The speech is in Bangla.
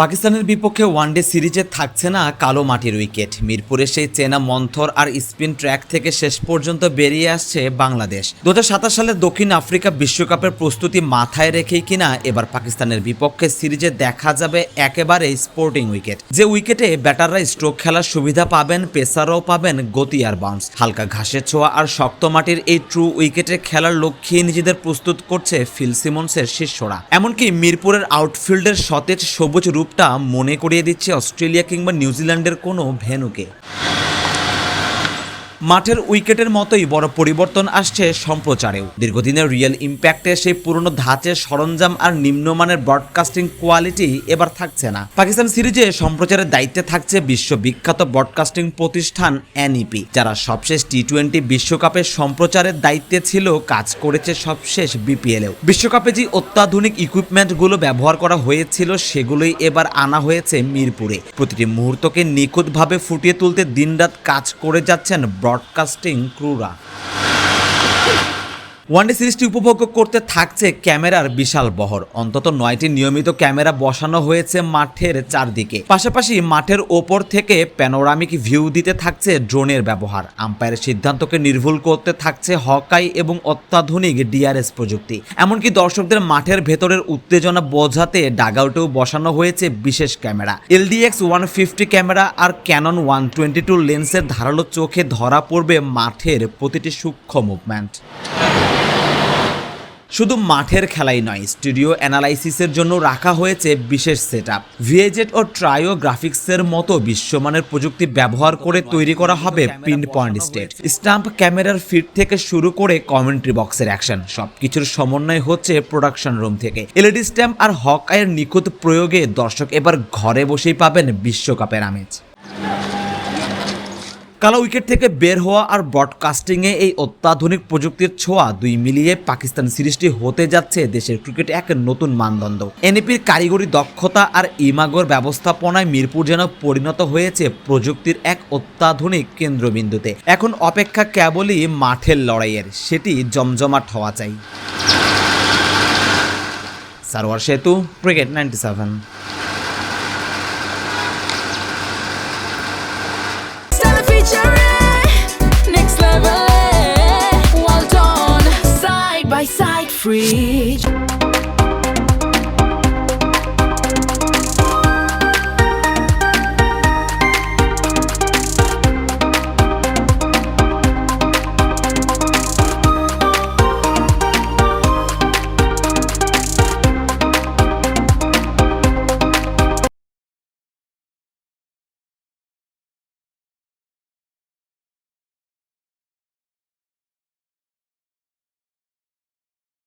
পাকিস্তানের বিপক্ষে ওয়ানডে সিরিজে থাকছে না কালো মাটির উইকেট। মিরপুরে সেই চেনা মন্থর আর স্পিন ট্র্যাক থেকে শেষ পর্যন্ত বেরিয়ে আসছে বাংলাদেশ। 2027 সালে দক্ষিণ আফ্রিকা বিশ্বকাপের প্রস্তুতি মাথায় রেখেই কিনা এবার পাকিস্তানের বিপক্ষে সিরিজে দেখা যাবে একেবারে স্পোর্টিং উইকেট, যে উইকেটে ব্যাটাররা স্ট্রোক খেলার সুবিধা পাবেন, পেসারও পাবেন গতি আর বাউন্স। হালকা ঘাসের ছোঁয়া আর শক্ত মাটির এই ট্রু উইকেটে খেলার লক্ষ্যে নিজেদের প্রস্তুত করছে ফিল সিমন্সের শিষ্যরা। এমনকি মিরপুরের আউটফিল্ডের সতেজ সবুজ রূপটা মনে করিয়ে দিচ্ছে অস্ট্রেলিয়া কিংবা নিউজিল্যান্ডের কোনো ভেন্যুকে। মাঠের উইকেটের মতোই বড় পরিবর্তন আসছে সম্প্রচারেও। দীর্ঘদিনের রিয়েল ইম্প্যাক্টে সেই পুরনো ধাঁচের সরঞ্জাম আর নিম্নমানের ব্রডকাস্টিং কোয়ালিটি এবার থাকছে না। পাকিস্তান সিরিজে সম্প্রচারের দায়িত্বে থাকছে বিশ্ববিখ্যাত ব্রডকাস্টিং প্রতিষ্ঠান এনইপি, যারা সবশেষ টি-20 বিশ্বকাপের সম্প্রচারের দায়িত্বে ছিল, কাজ করেছে সবশেষ বিপিএলেও। বিশ্বকাপে যে অত্যাধুনিক ইকুইপমেন্টগুলো ব্যবহার করা হয়েছিল সেগুলোই এবার আনা হয়েছে মিরপুরে। প্রতিটি মুহূর্তকে নিখুঁতভাবে ফুটিয়ে তুলতে দিনরাত কাজ করে যাচ্ছেন ব্রডকাস্টিং ক্রুরা। ওয়ানডে সিরিজটি উপভোগ করতে থাকছে ক্যামেরার বিশাল বহর। অন্তত 9টি নিয়মিত ক্যামেরা বসানো হয়েছে মাঠের চারদিকে। পাশাপাশি মাঠের ওপর থেকে প্যানোরামিক ভিউ দিতে থাকছে ড্রোনের ব্যবহার। আম্পায়ারের সিদ্ধান্তকে নির্ভুল করতে থাকছে হকাই এবং অত্যাধুনিক ডিআরএস প্রযুক্তি। এমনকি দর্শকদের মাঠের ভেতরের উত্তেজনা বোঝাতে ডাগআউটেও বসানো হয়েছে বিশেষ ক্যামেরা। LDX 150 ক্যামেরা আর ক্যানন 122 লেন্সের ধারালো চোখে ধরা পড়বে মাঠের প্রতিটি সূক্ষ্ম মুভমেন্ট। শুধু মাঠের খেলাই নয়, স্টুডিও অ্যানালাইসিসের জন্য রাখা হয়েছে বিশেষ সেটআপ। ভিএজেট ও ট্রাইও গ্রাফিক্সের মতো বিশ্বমানের প্রযুক্তি ব্যবহার করে তৈরি করা হবে পিন পয়েন্ট স্টেট, স্টাম্প ক্যামেরার ফিড থেকে শুরু করে কমেন্ট্রি বক্সের অ্যাকশন, সবকিছুর সমন্বয় হচ্ছে প্রোডাকশন রুম থেকে। এলইডি স্ট্যাম্প আর হকাইয়ের নিখুঁত প্রয়োগে দর্শক এবার ঘরে বসেই পাবেন বিশ্বকাপের আমেজ। কালো উইকেট থেকে বের হওয়া আর ব্রডকাস্টিংয়ে এই অত্যাধুনিক প্রযুক্তির ছোঁয়া, দুই মিলিয়ে পাকিস্তান সিরিজটি হতে যাচ্ছে দেশের ক্রিকেটে এক নতুন মানদণ্ড। এনইপির কারিগরি দক্ষতা আর ইমাগোর ব্যবস্থাপনায় মিরপুর যেন পরিণত হয়েছে প্রযুক্তির এক অত্যাধুনিক কেন্দ্রবিন্দুতে। এখন অপেক্ষা কেবলই মাঠের লড়াইয়ের, সেটি জমজমাট হওয়া চাই। সারোয়ার সেতু, cricket 97। Next level, well done, side by side, free.